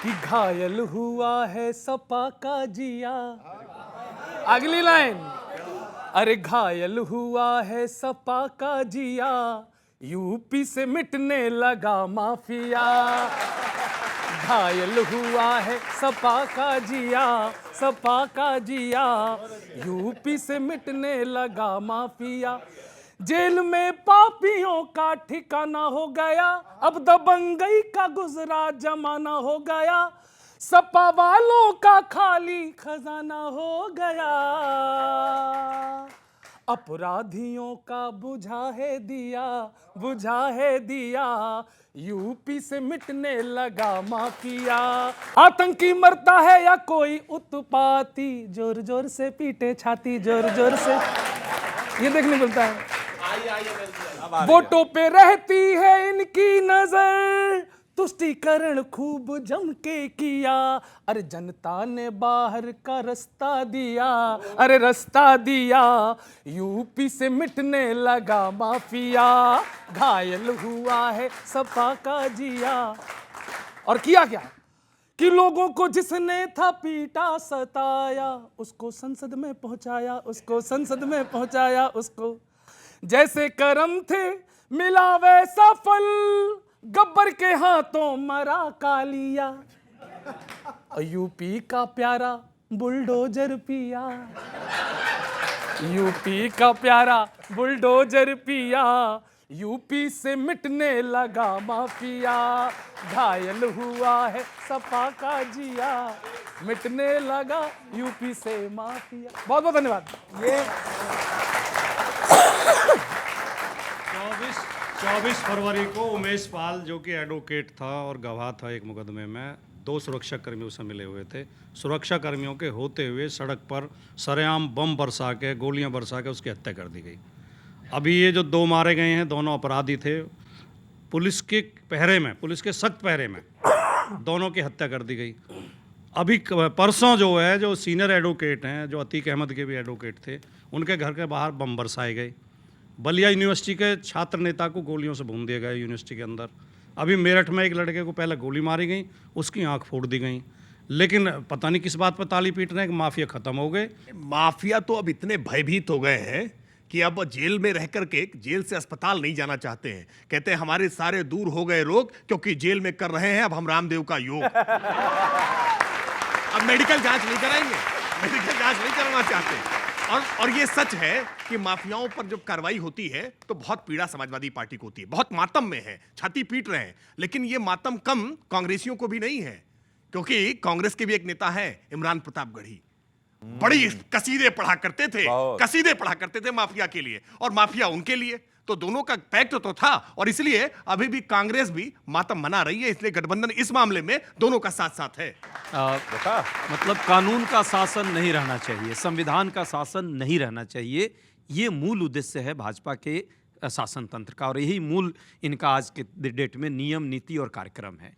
कि घायल हुआ है सपा का जिया। अगली लाइन, अरे घायल हुआ है सपा का जिया, यूपी से मिटने लगा माफिया। घायल हुआ है सपा का जिया, सपा का जिया, यूपी से मिटने लगा माफिया। जेल में पापियों का ठिकाना हो गया, अब दबंगई का गुजरा जमाना हो गया, सपा वालों का खाली खजाना हो गया। अपराधियों का बुझा है दिया, बुझा है दिया, यूपी से मिटने लगा माफिया। आतंकी मरता है या कोई उत्पाती, जोर जोर से पीटे छाती, जोर जोर से, ये देखने मिलता है। वोटों पे रहती है इनकी नजर, तुष्टीकरण खूब जम के किया, अरे जनता ने बाहर का रास्ता दिया, अरे रास्ता दिया, यूपी से मिटने लगा माफिया। घायल हुआ है सपा का जिया। और किया क्या कि लोगों को जिसने था पीटा सताया, उसको संसद में पहुंचाया, उसको संसद में पहुंचाया, उसको जैसे करम थे मिला वैसा फल, गब्बर के हाथों मरा कालिया, यूपी का प्यारा बुलडोजर पिया, यूपी का प्यारा बुलडोजर पिया, यूपी से मिटने लगा माफिया। घायल हुआ है सपा का जिया, मिटने लगा यूपी से माफिया। बहुत बहुत धन्यवाद। ये 24 फरवरी को उमेश पाल, जो कि एडवोकेट था और गवाह था एक मुकदमे में, 2 सुरक्षा कर्मियों से मिले हुए थे। सुरक्षा कर्मियों के होते हुए सड़क पर सरेआम बम बरसा के, गोलियां बरसा के उसकी हत्या कर दी गई। अभी ये जो 2 मारे गए हैं, दोनों अपराधी थे। पुलिस के पहरे में, पुलिस के सख्त पहरे में दोनों की हत्या कर दी गई। अभी परसों जो है, जो सीनियर एडवोकेट हैं, जो अतीक अहमद के भी एडवोकेट थे, उनके घर के बाहर बम बरसाए गए। बलिया यूनिवर्सिटी के छात्र नेता को गोलियों से भून दिया गया यूनिवर्सिटी के अंदर। अभी मेरठ में एक लड़के को पहले गोली मारी गई, उसकी आंख फोड़ दी गई। लेकिन पता नहीं किस बात पर ताली पीट रहे हैं कि माफिया खत्म हो गए। माफिया तो अब इतने भयभीत हो गए हैं कि अब जेल में रह करके जेल से अस्पताल नहीं जाना चाहते हैं। कहते हैं हमारे सारे दूर हो गए रोग, क्योंकि जेल में कर रहे हैं अब हम रामदेव का योग। अब मेडिकल जांच नहीं कराएंगे, मेडिकल जांच नहीं कराना चाहते। और ये सच है कि माफियाओं पर जब कार्रवाई होती है तो बहुत पीड़ा समाजवादी पार्टी को होती है, बहुत मातम में है, छाती पीट रहे हैं। लेकिन ये मातम कम कांग्रेसियों को भी नहीं है, क्योंकि कांग्रेस के भी एक नेता है इमरान प्रतापगढ़ी, बड़ी कसीदे पढ़ा करते थे, कसीदे पढ़ा करते थे माफिया के लिए, और माफिया उनके लिए। तो दोनों का पैक्ट तो था, और इसलिए अभी भी कांग्रेस भी मातम मना रही है। इसलिए गठबंधन इस मामले में दोनों का साथ साथ है। मतलब कानून का शासन नहीं रहना चाहिए, संविधान का शासन नहीं रहना चाहिए, ये मूल उद्देश्य है भाजपा के शासन तंत्र का, और यही मूल इनका आज के डेट में नियम, नीति और कार्यक्रम है।